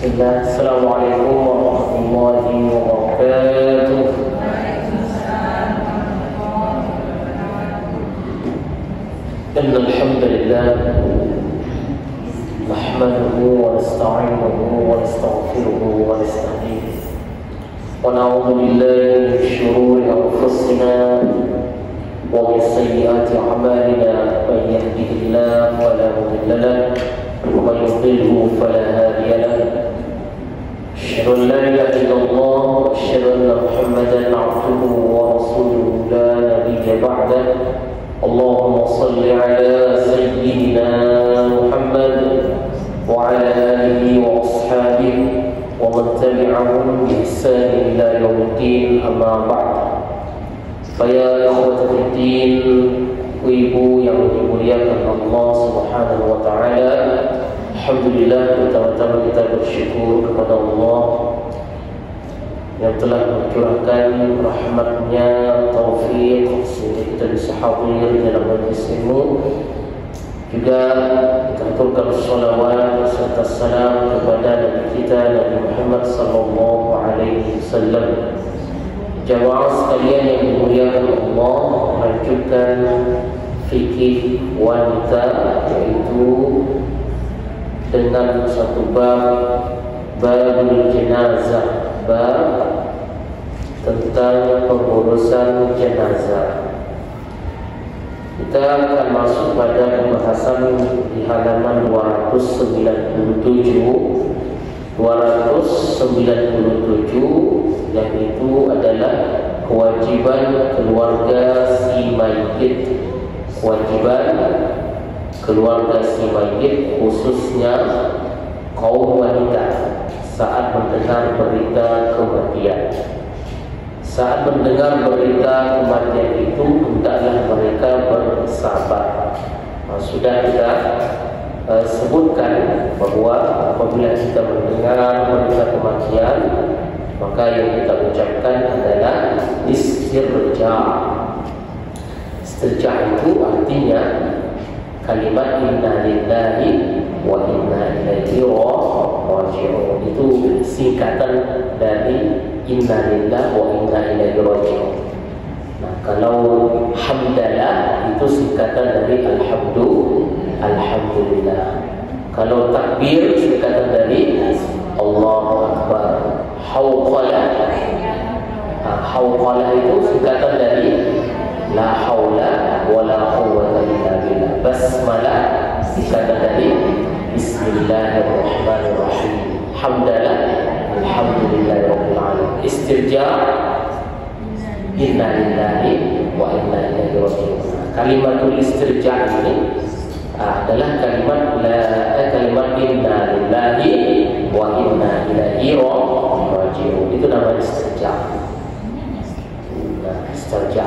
Bismillah. Assalamualaikum warahmatullahi wabarakatuh. Innal hamdalillah nahmaduhu wa nasta'inuhu wa nastaghfiruhu wa nasta'dinuhu wa na'udzu billahi min shururi anfusina wa min sayyiati a'malina man yahdihillahu fala mudilla lahu wa man yudlilhu fala hadiya lahu. Asyhadu an la ilaha illallah wa asyhadu anna Muhammadan 'abduhu wa rasuluhu la nabiyya ba'dahu. Allahumma salli ala sayyidina Muhammad wa ala alihi wa ashabihi wa man tabi'ahum bi ihsan ila yaumiddin, amma ba'd. Faya ikhwati din, ibu yang dimuliakan Allah Subhanahu wa taala, alhamdulillah, pertama-tama kita bersyukur kepada Allah yang telah mencurahkan rahmatnya, taufik sehingga kita bisa hadir dalam majlis ilmu. Juga kita aturkan salawat serta salam kepada Nabi kita, Nabi Muhammad sallallahu alaihi wasallam. Jamaah sekalian yang dimuliakan Allah, melanjutkan fikih wanita, yaitu dengan satu babul jenazah, bab tentang pengurusan jenazah. Kita akan masuk pada pembahasan di halaman 297, yang itu adalah kewajiban keluarga si mayit. Kewajiban keluarga si mayit, khususnya kaum wanita, saat mendengar berita kematian. Saat mendengar berita kematian itu, hendaklah mereka bersabar. Sudah kita sebutkan bahawa apabila kita mendengar berita kematian, maka yang kita ucapkan adalah istirja. Istirja itu artinya kalimat inna lillahi wa inna ilaihi raji'un. Itu singkatan dari inna lillahi wa inna ilaihi raji'un. Nah, kalau hamdalah itu singkatan dari alhamdulillah. Kalau takbir singkatan dari Allahu Akbar. Hawqalah itu singkatan dari la haula wa la quwwata illa billah. Basmalah singkatan dari bismillahirrahmanirrahim. Hamdalah alhamdulillahirabbil alamin. Istirja inna lillahi wa inna ilaihi raji'un. Kalimatul istirja ini adalah kalimat inna lillahi wa inna ilaihi raji'un. Itu nama istirja. Istirja.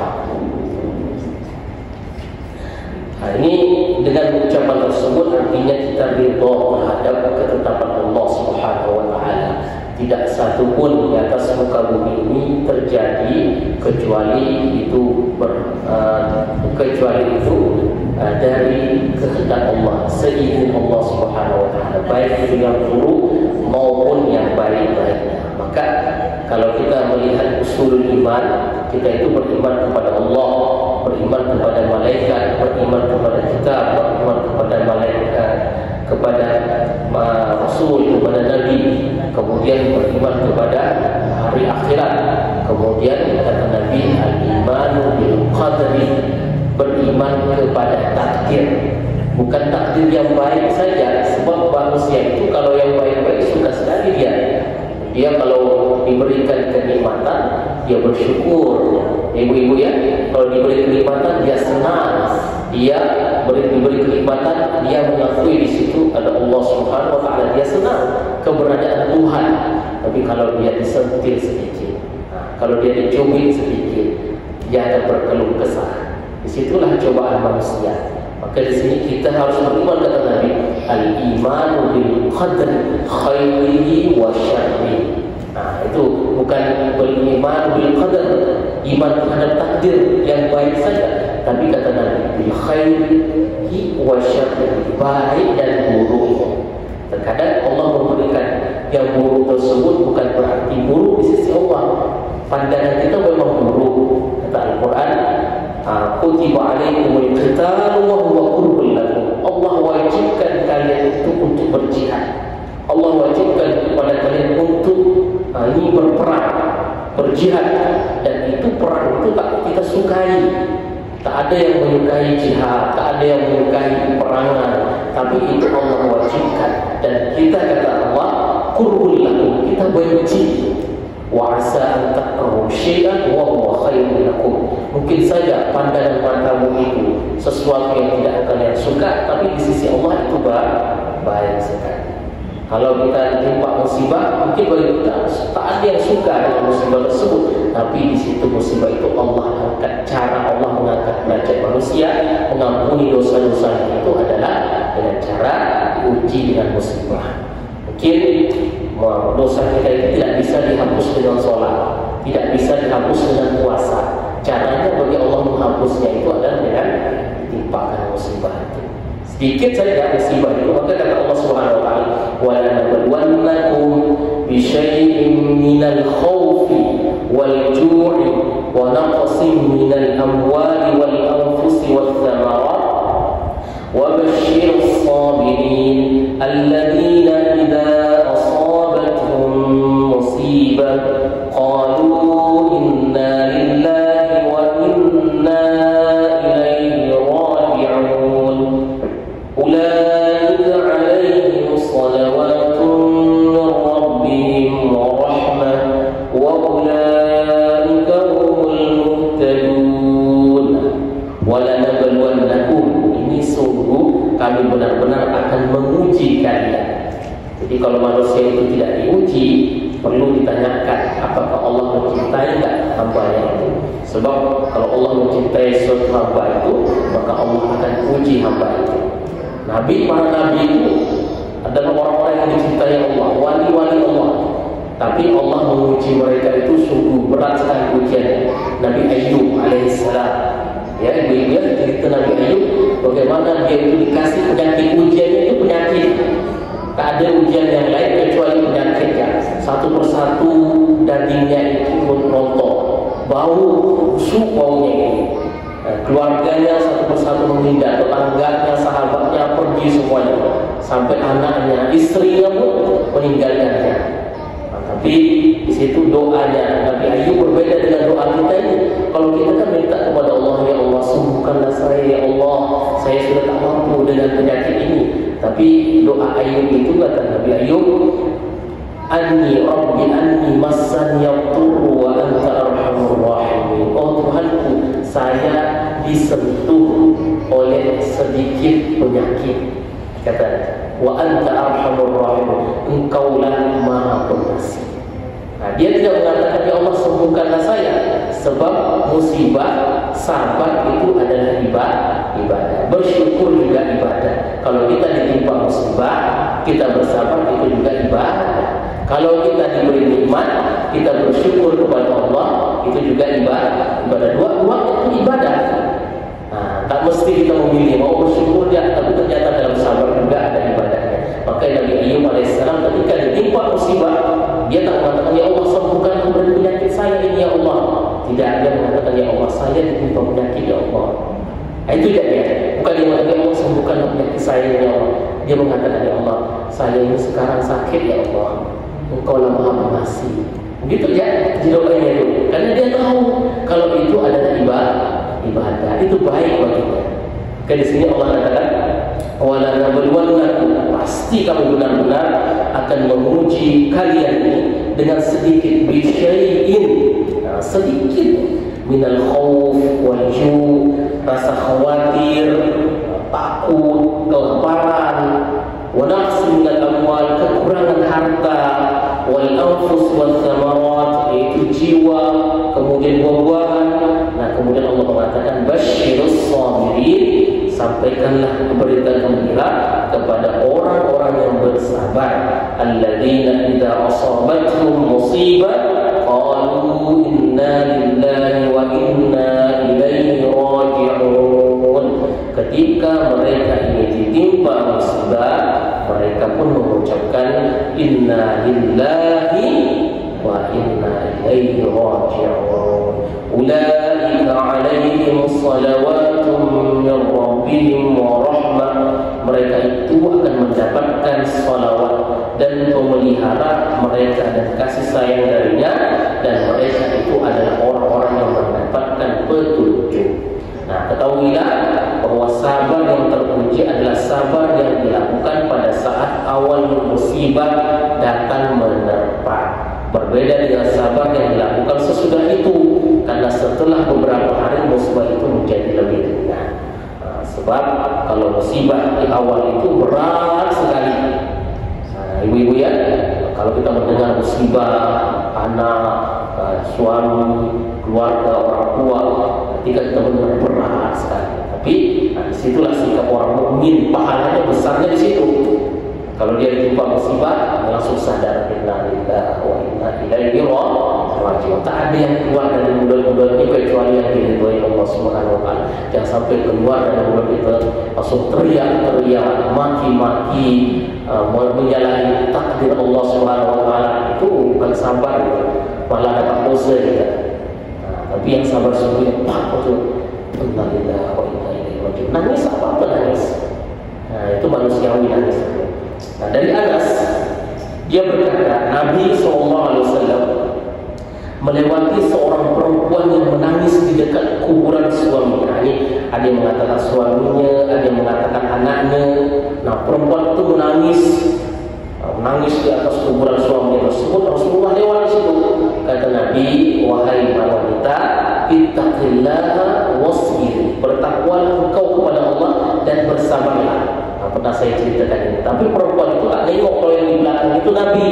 Nah, ini dengan ucapan tersebut artinya kita ridha terhadap ketetapan Allah Subhanahu wa taala. Tidak satu pun di atas muka bumi ini terjadi kecuali itu dari kehendak Allah, seizin Allah Subhanahu wa taala, baik itu yang buruk maupun yang baik-baiknya. Maka kalau kita melihat usul iman, kita itu beriman kepada Allah, beriman kepada malaikat, beriman kepada kitab, beriman kepada malaikat, kepada Rasul, kepada Nabi, kemudian beriman kepada hari akhirat. Kemudian kata Nabi, al-imanu bil qadri, beriman kepada takdir. Bukan takdir yang baik saja, sebab manusia itu kalau yang baik-baik suka sekali dia kalau diberikan kenikmatan dia bersyukur. Ibu-ibu ya, kalau diberi kenikmatan dia senang, dia diberi kenikmatan dia mengakui di situ ada Allah Subhanahu wa taala, dia senang keberadaan Tuhan. Tapi kalau dia disentil sedikit, kalau dia dicubit sedikit, dia akan berkeluh kesah. Disitulah cobaan manusia. Maka di sini kita harus beriman kata Nabi, al-imanu bil qadri khairihi wa syarrihi. Nah, itu bukan beriman bil qadar, iman terhadap takdir yang baik saja, tapi kata Nabi bil khairihi wa syarrihi, baik dan buruk. Terkadang Allah memberikan yang buruk tersebut bukan berarti buruk di sisi Allah. Pandangan kita memang buruk. Kata Al-Quran, kutiba alaikumul qitalu wa huwa kurhun lakum. Allah wajibkan kalian itu untuk berjihad. Allah wajibkan kepada kalian untuk ini berperang, berjihad, dan itu perang itu tak kita sukai. Tak ada yang menyukai jihad, tak ada yang menyukai peperangan, tapi itu Allah wajibkan. Dan kita kata Allah, kurhun lakum, kita benci. Wa asa an takrahu syai'an wa huwa khairun lakum. Mungkin saja pandangan matamu itu sesuatu yang tidak kalian suka, tapi di sisi Allah itu baik sekali. Kalau kita ditimpa musibah, mungkin bagi kita tak ada yang suka dengan musibah tersebut, tapi di situ musibah itu Allah angkat. Cara Allah mengangkat derajat manusia, mengampuni dosa-dosa itu adalah dengan cara diuji dengan musibah. Mungkin dosa kita itu tidak bisa dihapus dengan sholat, tidak bisa dihapus dengan puasa. Caranya bagi Allah menghapusnya itu adalah dengan ditimpakan musibah itu. Sedikit saja musibah itu, maka kata Allah Subhanahu wa taala, wa lanabluwannakum bi syai'in minal khawfi wal ju'i wa naqsin minal amwali wal anfusi wath thamarat wa basyirus sabirin alladhina idza asabatuhum musibah qalu inna lillahi wa inna ilaihi raji'un. Ulaika 'alaihim salawatun min rabbihim wa rahmah wa ulaika humul muhtadun. Wa lanabluwannakum, ini sungguh kami benar-benar akan menguji kalian. Jadi kalau manusia itu tidak diuji, perlu ditanyakan apakah Allah mencintai enggak hamba-Nya itu. Sebab kalau Allah mencintai suatu hamba itu, maka Allah akan uji hamba itu. Para nabi itu adalah orang-orang yang dicintai Allah, wali-wali Allah. Tapi Allah menguji mereka itu sungguh berat sekali ujiannya. Nabi Ayub alaihissalam, ya, dia cerita Nabi Ayub bagaimana dia itu dikasih penyakit, ujiannya itu penyakit. Tak ada ujian yang lain kecuali penyakit ya. Satu persatu dagingnya itu rontok, bau busuk baunya ini. Keluarganya satu persatu meninggal, tetangganya, sahabatnya pergi semuanya, sampai anaknya, istrinya pun meninggalkannya. Tapi di situ doanya Nabi Ayub berbeda dengan doa kita ini. Kalau kita kan minta kepada Allah, ya Allah sembuhkanlah saya, ya Allah saya sudah tak mampu dengan penyakit ini. Tapi doa Ayub itu kata Nabi Ayub, Anni Rabbi anni massani yadurru wa anta arhamur rahimin. Oh Tuhanku, saya disentuh oleh sedikit penyakit. Kata, wa anta arhamur rahimin, engkaulah maha pengasih. Nah, dia tidak mengatakan ya Allah sembuhkanlah saya, sebab musibah, sabar itu adalah ibadah. Bersyukur juga ibadah. Kalau kita ditimpa musibah, kita bersabar itu juga ibadah. Kalau kita diberi nikmat, kita bersyukur kepada Allah, itu juga ibadah. Dua itu ibadah. Nah, tak mesti kita memilih mau bersyukur dia, tapi ternyata dalam sabar juga ada ibadahnya. Maka Nabi Ayub alaihissalam ketika ditimpa musibah, dia tak mengatakan ya Allah sembuhkan dari penyakit saya ini ya Allah. Tidak, dia mengatakan ya Allah saya ditimpa penyakit ya Allah. Nah, itu dia. Bukan dia mengatakan ya Allah sembuhkan penyakit saya ya Allah. Dia mengatakan ya Allah saya ini sekarang sakit ya Allah. Engkau lah maha pengasih. Begitu ya doanya itu. Karena dia tahu kalau itu adalah ibadah, itu baik baginya. Karena di sini Allah katakan, wala nabluwannakum, pasti kamu benar-benar akan menguji kalian ini dengan sedikit bisyai'in, sedikit minal khauf wal ju', rasa khawatir, takut, kelaparan, wa naqsin minal amwal, kekurangan harta, wal anfus wal thamarat, yaitu jiwa, kemudian buah-buahan. Nah, kemudian Allah mengatakan basyirus sabirin, sampaikanlah berita gembira kepada orang-orang yang bersabar, alladzina idza asabatuhum musibah qalu inna lillahi wa inna ilaihi raji'un. Ketika mereka ini ditimpa musibah, mereka pun mengucapkan inna lillahi wa inna ilaihi raji'un. Ulaika 'alaihim salawatun min rabbihim wa rahmah. Mereka itu akan mendapatkan salawat dan pemelihara mereka dan kasih sayang darinya, dan mereka itu adalah orang-orang yang mendapatkan petunjuk. Nah, ketahuilah bahwa sabar yang terpuji adalah sabar yang dilakukan pada saat awal musibah datang menerpa. Berbeda dengan sabar yang dilakukan sesudah itu, karena setelah beberapa hari musibah itu menjadi lebih ringan. Sebab kalau musibah di awal itu berat sekali. Ibu-ibu ya, kalau kita mendengar musibah anak, suami, keluarga, orang tua, ketika kita mendengar berat sekali. Tapi disitulah sikap orang mukmin, pahalanya besarnya di situ. Kalau dia ditimpa musibah, langsung sadar inna lillahi wa inna ilaihi raji'un. Tak ada yang keluar dari mulut-mulut kita kecuali yang diridhoi Allah Subhanahu wa taala. Jangan sampai keluar dari mulut kita langsung teriak-teriak, maki-maki, menyalahi takdir Allah Subhanahu wa taala. Itu bukan sabar, malah dapat dosa kita. Tapi yang sabar sungguh pak betul. Inna lillahi wa inna ilaihi raji'un. Nangis apa nangis? Itu manusiawi nangis. Nah, dari Anas dia berkata, Nabi SAW melewati seorang perempuan yang menangis di dekat kuburan suaminya. Ini ada yang mengatakan suaminya, ada yang mengatakan anaknya. Nah, perempuan itu menangis di atas kuburan suaminya tersebut. Rasulullah lewat di situ. Kata Nabi, wahai wanita, ittaqillaha wasbir. Bertakwalah engkau kepada Allah dan bersabarlah. Pernah saya ceritakan ini. Tapi perempuan itu tak tengok kalau yang di belakang itu Nabi.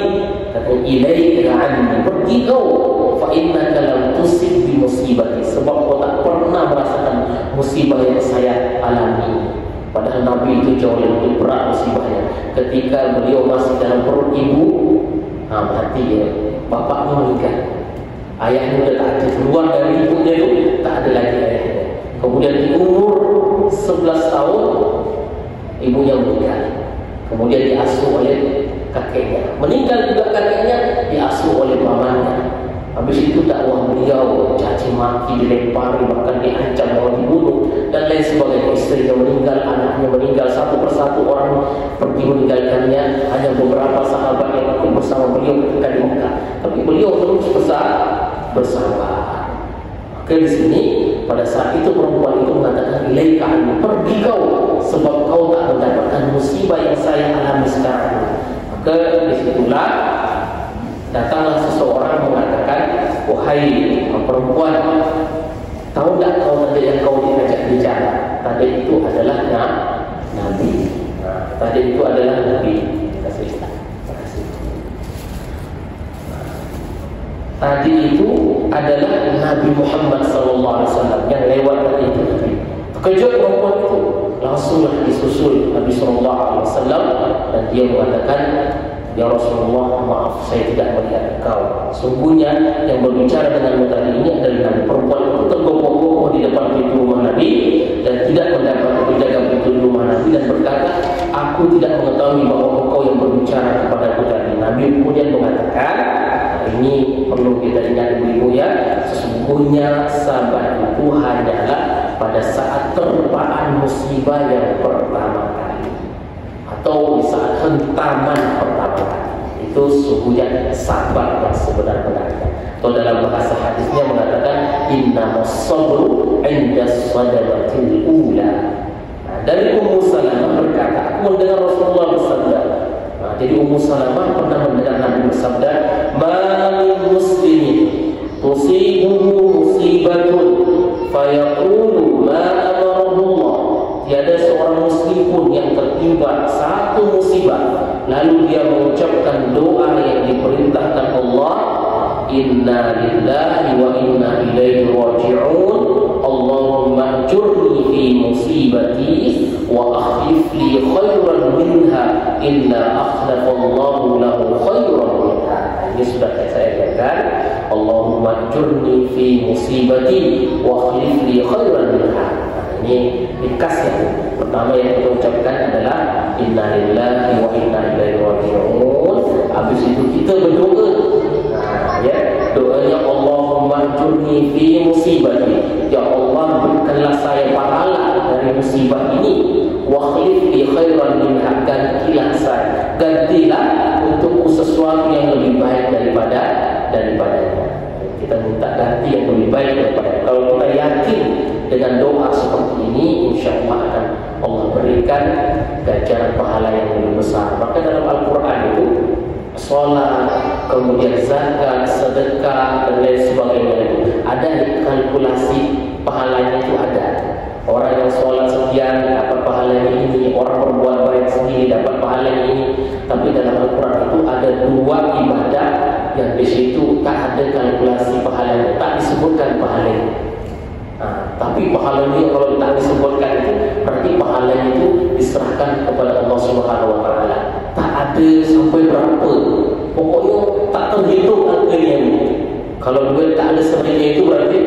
Kata, ilaika anni, pergi kau. Fa innaka lam tusib bi musibati. Sebab kau tak pernah merasakan musibah yang saya alami. Padahal Nabi itu jauh lebih berat musibahnya. Ketika beliau masih dalam perut ibu, berarti ya, bapaknya meninggal. Ayahnya sudah tak ada, keluar dari ibunya itu tak ada lagi ayahnya. Kemudian di umur 11 tahun ibunya meninggal. Kemudian diasuh oleh kakeknya. Meninggal juga kakeknya, diasuh oleh pamannya. Habis itu dakwah beliau, caci maki, dilempari, bahkan diancam mau dibunuh dan lain sebagainya. Istrinya meninggal, anaknya meninggal, satu persatu orang pergi meninggalkannya. Hanya beberapa sahabat yang ikut bersama beliau ketika di Mekah. Tapi beliau terus bersabar. Maka di sini pada saat itu perempuan itu mengatakan, ilaika anni, pergi kau, sebab kau tak mendapatkan musibah yang saya alami sekarang. Maka disitulah datanglah seseorang mengatakan, wahai perempuan, tahu tak kau tadi yang kau diajak bicara? Tadi itu adalah Nabi. Tadi itu adalah Nabi. Tadi itu adalah Nabi Muhammad SAW yang lewat tadi itu. Terkejut perempuan itu, langsunglah disusul Nabi SAW dan dia mengatakan, ya Rasulullah, maaf saya tidak melihat engkau. Sungguhnya yang berbicara dengan tadi ini adalah Nabi. Perempuan itu tergopoh-gopoh di depan pintu rumah Nabi dan tidak mendapat penjaga pintu rumah Nabi dan berkata, aku tidak mengetahui bahwa engkau yang berbicara kepada aku tadi. Nabi kemudian mengatakan, ini perlu kita ingat ibu ya, sesungguhnya sabar itu hanyalah pada saat terpaan musibah yang pertama kali atau di saat hentaman pertama kali. Itu sesungguhnya sabar yang sebenar-benarnya. Atau dalam bahasa hadisnya mengatakan, innamas sabru 'inda sadamatil ula. Dari Ummu Salamah berkata, aku mendengar Rasulullah bersabda. Jadi Ummu Salamah pernah mendengar Nabi bersabda, ma min muslimin tusibuhu musibatun fayaqulu ma amarahu Allah. Tiada seorang muslim pun yang tertimpa satu musibah lalu dia mengucapkan doa yang diperintahkan Allah, inna lillahi wa inna ilaihi raji'un. Allahumma ajurni fi musibati wa akhlif li khairan minha illa akhlafallahu lahu khairan minha. Ini sudah saya katakan, Allahumma ajurni fi musibati wa akhlif li khairan minha. Ini ringkasnya. Pertama yang kita ucapkan adalah Inna lillahi wa inna ilaihi raji'un. Habis itu kita berdoa. Ya, doanya Allahumma ajurni fi musibati. Ya Allah, berikanlah saya pahala dari musibah ini. Wa khlif li khairan minha, gantilah saya. Gantilah untukku sesuatu yang lebih baik daripadanya. Kita minta ganti yang lebih baik daripada. Kalau kita yakin dengan doa seperti ini, insya Allah akan Allah berikan ganjaran pahala yang lebih besar. Maka dalam Al-Quran itu sholat, kemudian zakat, sedekah dan lain sebagainya itu ada kalkulasi pahalanya itu ada. Orang yang sholat sekian dapat pahalanya ini, orang berbuat baik sendiri dapat pahalanya ini. Tapi dalam Al-Quran itu ada dua ibadah yang di situ tak ada kalkulasi pahalanya, tak disebutkan pahalanya. Tapi pahalanya kalau tak disebutkan itu berarti pahalanya itu diserahkan kepada Allah Subhanahu Wa Taala. Tak ada sampai berapa, pokoknya tak terhitung angkanya. Kalau duit tak ada serinya itu berarti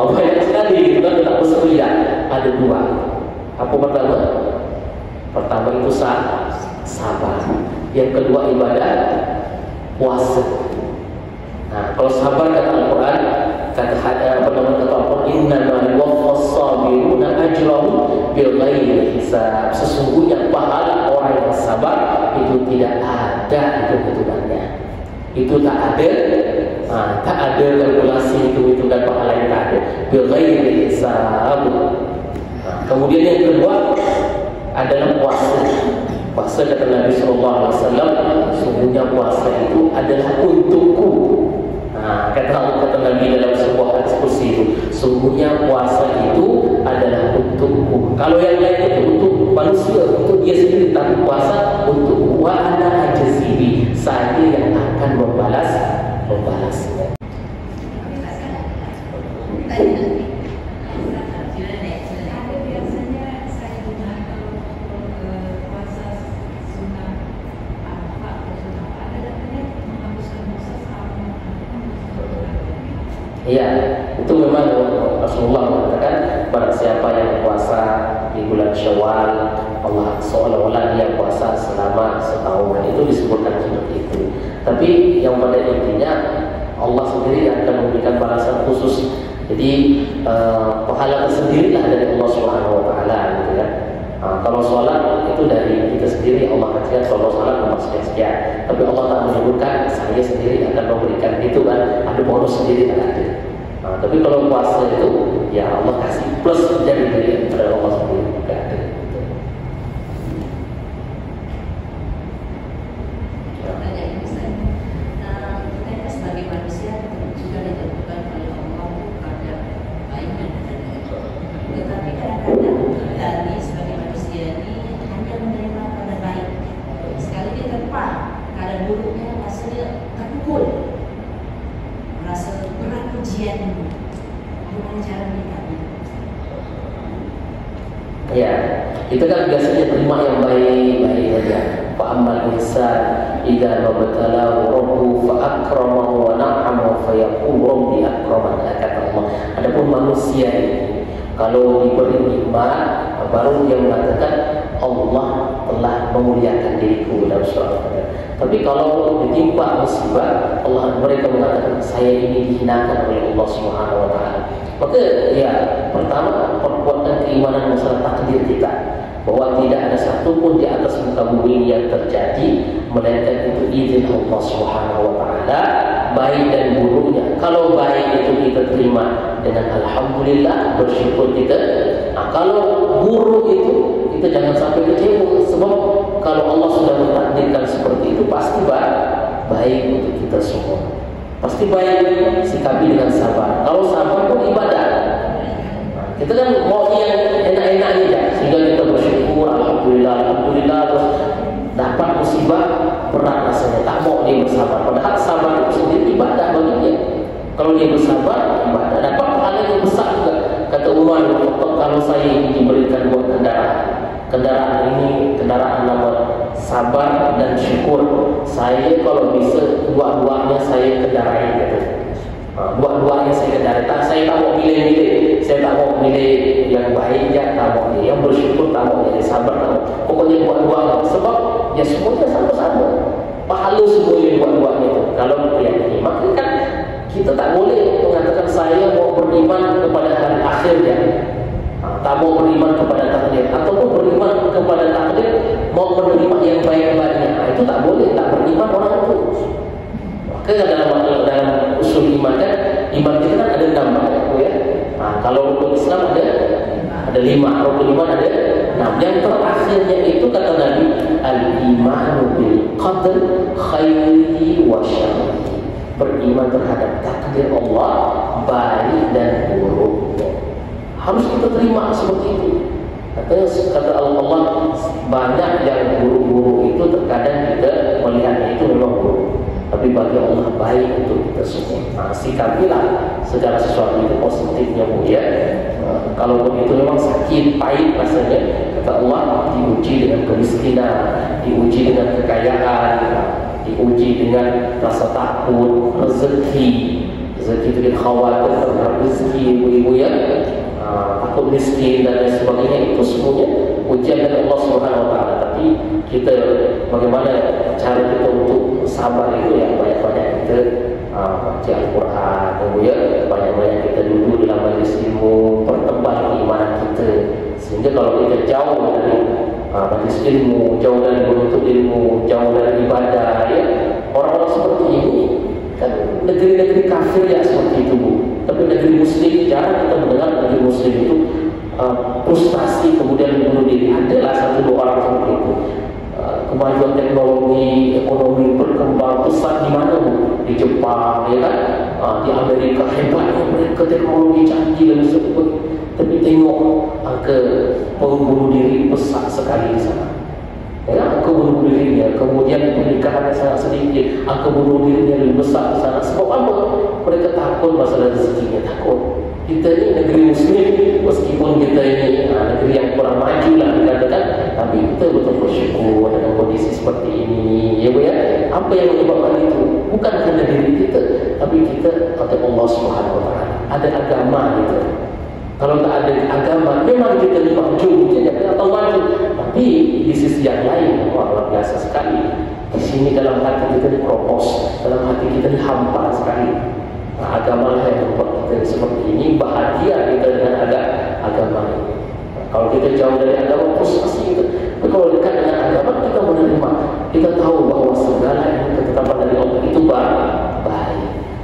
banyak sekali, itu kan tak berseria. Ada dua. Apa pertama? Pertama itu sabar. Yang kedua ibadah puasa. Kalau sabar kata Al-Quran, kata Al-Quran, innama yuwaffas sabiruna ajrahum bighairi hisab. Sesungguhnya pahala orang yang sabar itu tidak ada hitung-hitungannya. Itu tak ada, tak ada kalkulasi hitung-hitungan pahala yang tak ada. Bighairi hisab. Kemudian yang kedua adalah puasa. Puasa kata Nabi SAW, sesungguhnya puasa itu adalah untukku. Kata Nabi dalam sebuah hadis kursi itu, sesungguhnya puasa itu adalah untukku. Kalau yang lain itu untuk manusia, untuk dia sendiri, tapi puasa untuk wa ana ajzibi, saya yang akan membalasnya. Iya, itu memang Rasulullah mengatakan barang siapa yang puasa di bulan Syawal, Allah seolah-olah dia puasa selama setahun. Itu disebutkan seperti itu. Tapi yang pada intinya Allah sendiri akan memberikan balasan khusus. Jadi pahala tersendirilah dari Allah Subhanahu Wa Taala, gitu ya. Kalau sholat itu dari kita sendiri, Allah katakan kalau sholat nomor sekian. Tapi Allah tak menyebutkan saya sendiri akan memberikan itu kan, ada bonus sendiri kan ada. Tapi kalau puasa itu ya Allah kasih plus dari daripada Allah sendiri kan ada. Kita sebagai manusia juga ditentukan oleh Allah pada baik dan benar. Tetapi kadang-kadang kita ini sebagai manusia ini hanya menerima pada baik. Sekali diterpa keadaan buruknya rasanya terpukul, merasa berat ujian. Gimana cara menyikapi? Ya, itu kan biasanya terima yang baik-baik saja. Fa'amal insan idza mabtalahu rabbuhu fa'akramahu wa na'amahu fayaqulu rabbi akraman, kata Allah. Adapun manusia ini kalau diberi nikmat baru dia mengatakan Allah telah memuliakan diriku dalam surah Al-Fatihah. Tapi kalau ditimpa musibah, mereka mengatakan saya ini dihinakan oleh Allah Subhanahu Wa Taala. Maka ya pertama perkuatkan keimanan masalah takdir kita, bahwa tidak ada satupun di atas muka bumi yang terjadi melainkan itu izin Allah Subhanahu Wa Taala, baik dan buruknya. Kalau baik itu kita terima dengan alhamdulillah, bersyukur kita. Kalau buruk itu kita jangan sampai kecewa, sebab kalau Allah sudah mentakdirkan seperti itu pasti baik untuk kita semua. Pasti baik, sikapi dengan sabar. Kalau sabar pun ibadah. Kita kan mau yang enak-enak aja, sehingga kita bersyukur, alhamdulillah, terus dapat musibah berat rasanya, tak mau dia bersabar. Padahal sabar itu sendiri ibadah bagi dia. Kalau dia bersabar, ibadah dapat pahala yang besar juga. Kata Umar, kalau saya ini diberikan dua kendaraan ini kendaraan nomor sabar dan syukur, saya kalau bisa dua-duanya saya kendarai gitu. Dua-duanya saya kedata. Saya tak mau milih-milih. Saya tak mau milih yang baik, ya tak mau milih yang bersyukur, tak mau milih sabar, tak mau. Pokoknya dua-duanya. Sebab ya semuanya sama-sama. Pahala semuanya dua-duanya itu. Kalau kita yakini, maka kan kita tak boleh mengatakan saya mau beriman kepada hari akhir ya. Tak mau beriman kepada takdir, ataupun beriman kepada takdir mau menerima yang baik-baiknya. Itu tak boleh, tak beriman orang itu. Maka dalam usul iman kan, iman kita kan ada 6 ya. Kalau rukun Islam ada 5, rukun iman ada 6. Yang terakhirnya itu kata Nabi, al-imanu bil qadar khairihi wa syarrihi. Beriman terhadap takdir Allah, baik dan buruknya. Harus kita terima seperti itu. Kata Allah, banyak yang buruk-buruk itu terkadang kita melihatnya itu memang buruk, tapi bagi Allah baik untuk kita semua. Sikapilah segala sesuatu itu positifnya, Bu ya. Kalau begitu memang sakit, pahit rasanya. Kata Allah, diuji dengan kemiskinan, diuji dengan kekayaan, diuji dengan rasa takut, rezeki itu kita khawatir terhadap rezeki, ibu-ibu ya. Takut miskin dan lain sebagainya, itu semuanya ujian dari Allah Subhanahu Wa Taala. Tapi kita bagaimana cara kita untuk sabar itu ya, banyak-banyak kita baca Al-Quran, kemudian banyak-banyak kita duduk dalam majlis ilmu, pertebal keimanan kita. Sehingga kalau kita jauh dari majlis ilmu, jauh dari menuntut ilmu, jauh dari ibadah ya, orang-orang seperti ini kan negeri-negeri kafir ya seperti itu, Bu. Tapi negeri muslim jarang kita mendengar negeri muslim itu frustasi kemudian bunuh diri. Adalah 1-2 orang seperti itu. Kemajuan teknologi, ekonomi berkembang pesat di mana, Bu? Di Jepang, ya kan? Di Amerika hebatnya mereka teknologi canggih dan sebagainya. Tapi tengok angka bunuh diri besar sekali di sana. Ya, angka bunuh dirinya, kemudian pernikahan sangat sedikit, angka bunuh dirinya lebih besar di sana. Sebab apa? Mereka takut masalah rezekinya, takut. Kita ini negeri muslim, meskipun kita ini negeri yang kurang maju lah dikatakan, tapi kita betul bersyukur dengan kondisi seperti ini, ya Bu ya. Apa yang menyebabkan itu? Bukan kerana diri kita, tapi kita kata Allah Subhanahu Wa Taala. Ada agama kita. Kalau tak ada agama, memang kita ni maju, kita tak maju. Tapi di sisi yang lain, luar biasa sekali. Di sini dalam hati kita ni propos, dalam hati kita ni hampa sekali. Agama lah yang membuat kita seperti ini. Bahagia kita dengan agama ini. Kalau kita jauh dari agama, frustasi kita. Tapi kalau dekat dengan agama, kita menerima. Kita tahu bahawa segala yang ketetapan dari Allah itu baik.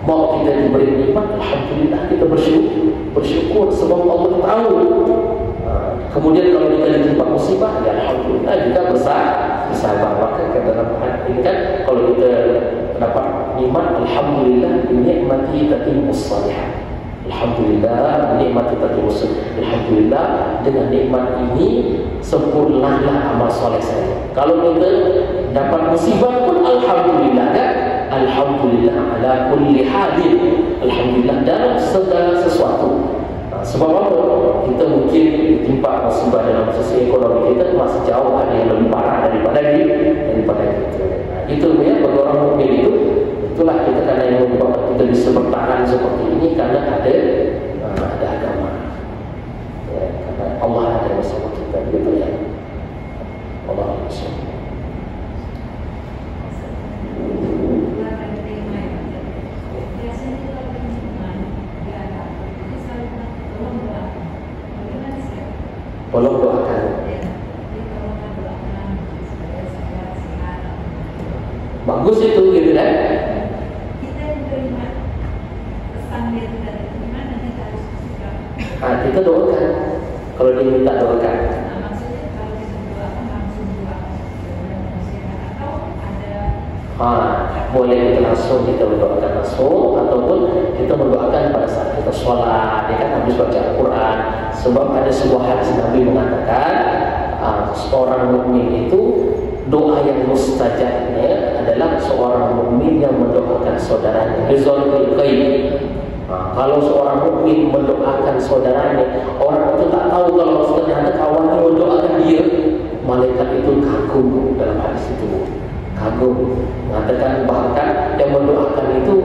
Mau kita diberi nikmat, alhamdulillah kita bersyukur sebab Allah tahu. Kemudian kalau kita ditimpa musibah, ya alhamdulillah kita bersabar. Maka dalam hati ini kan, kalau kita dapat nikmat, alhamdulillah binikmati tatimmus shalihat. Alhamdulillah binikmati tatimmus shalihat. Alhamdulillah dengan nikmat ini sempurnalah amal soleh saya. Kalau kita dapat musibah pun alhamdulillah kan? Alhamdulillah ala kulli hadin. Alhamdulillah dalam segala sesuatu. Sebab apa? Kita mungkin ditimpa musibah dalam sisi ekonomi kita masih jauh, ada yang lebih parah daripada kita. Itu ya, bagi orang mukmin itu, itulah kita karena yang membuat kita bisa bertahan seperti ini karena ada agama. Ya, karena Allah ada bersama kita, gitu ya. Allah bersama. Tolong doakan. Bagus itu gitu kan? Kita menerima pesan dia dari iman, nanti kita harus bersikap. Kita doakan. Kalau dia minta doakan. Maksudnya kalau kita doakan langsung doakan atau ada boleh kita langsung kita mendoakan langsung, ataupun kita mendoakan pada saat kita sholat, ya kan, habis baca Al-Quran. Sebab ada sebuah hadis Nabi mengatakan seorang mukmin itu doa yang mustajabnya adalah seorang mukmin yang mendoakan saudaranya. Bizalil ghaib. Kalau seorang mukmin mendoakan saudaranya, orang itu tak tahu kalau ternyata kawannya mendoakan dia, malaikat itu kagum. Dalam hadis itu kagum, mengatakan bahkan yang mendoakan itu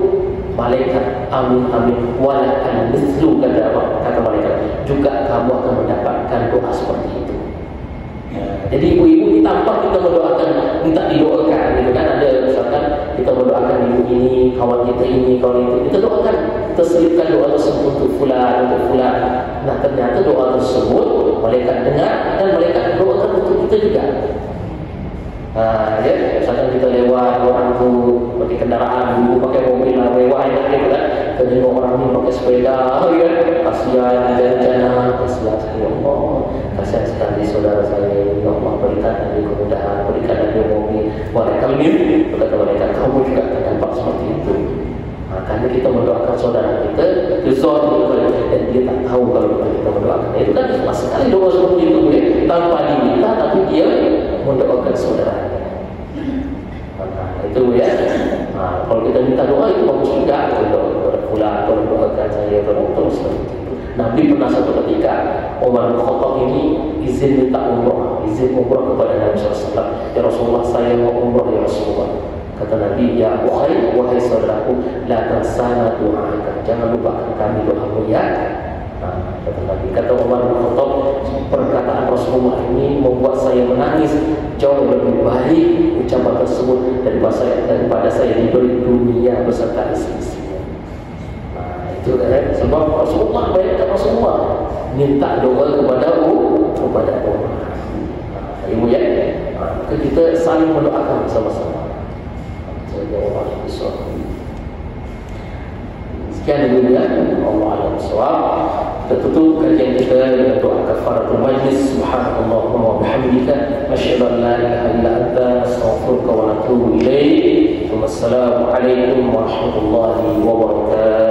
malaikat amin amin walakan mithlu, kata malaikat, juga kamu akan mendapatkan doa seperti itu. Jadi ibu-ibu tanpa kita mendoakan, minta didoakan, gitu kan? Ada misalkan kita mendoakan ibu ini, kawan kita ini, kawan itu, kita doakan, kita selipkan doa tersebut untuk fulan, untuk fulan. Nah ternyata doa tersebut malaikat dengar dan malaikat doakan untuk kita juga. Ya, misalkan kita lewat orang tu pakai kendaraan, dulu pakai mobil mewah gitu kan, jadi orang ni pakai sepeda, ya, kasihan jalan-jalan, kasihan ya Allah, kasihan sekali saudara saya, ya Allah berikan dia kemudahan, berikan dia mobil, mereka ini, kata mereka kamu juga akan dampak seperti itu. Karena kita mendoakan saudara kita, zon dan dia tak tahu kalau kita mendoakan. Itu kan mas sekali doa seperti itu ya, tanpa diminta tapi dia mendoakan saudara. Itu ya. Kalau kita minta doa itu bagus juga. Pula kalau doakan saya terus seperti itu. Nabi pernah satu ketika Umar bin Khattab ini izin minta umrah, izin umrah kepada Nabi SAW. Ya Rasulullah, saya mau umrah ya Rasulullah. Kata Nabi, ya wahai saudaraku, la tansana doakan, jangan lupakan kami doamu ya. Kata Nabi, kata Umar bin Khattab, perkataan Rasulullah ini membuat saya menangis jauh lebih baik ucapan tersebut daripada saya diberi dunia beserta isi-isinya. Itu kan sebab Rasulullah, bayangkan Rasulullah minta doa kepada Umar. Ibu ya, kita saling mendoakan sama-sama. Sekian dulu ya, Allah a'lam bishawab. Kita tutup kajian kita dengan doa kafaratul majlis. Subhanallahumma wa bihamdika, asyhadu an la ilaha illa anta, astaghfiruka wa atubu ilaik. Wassalamu alaikum warahmatullahi wabarakatuh.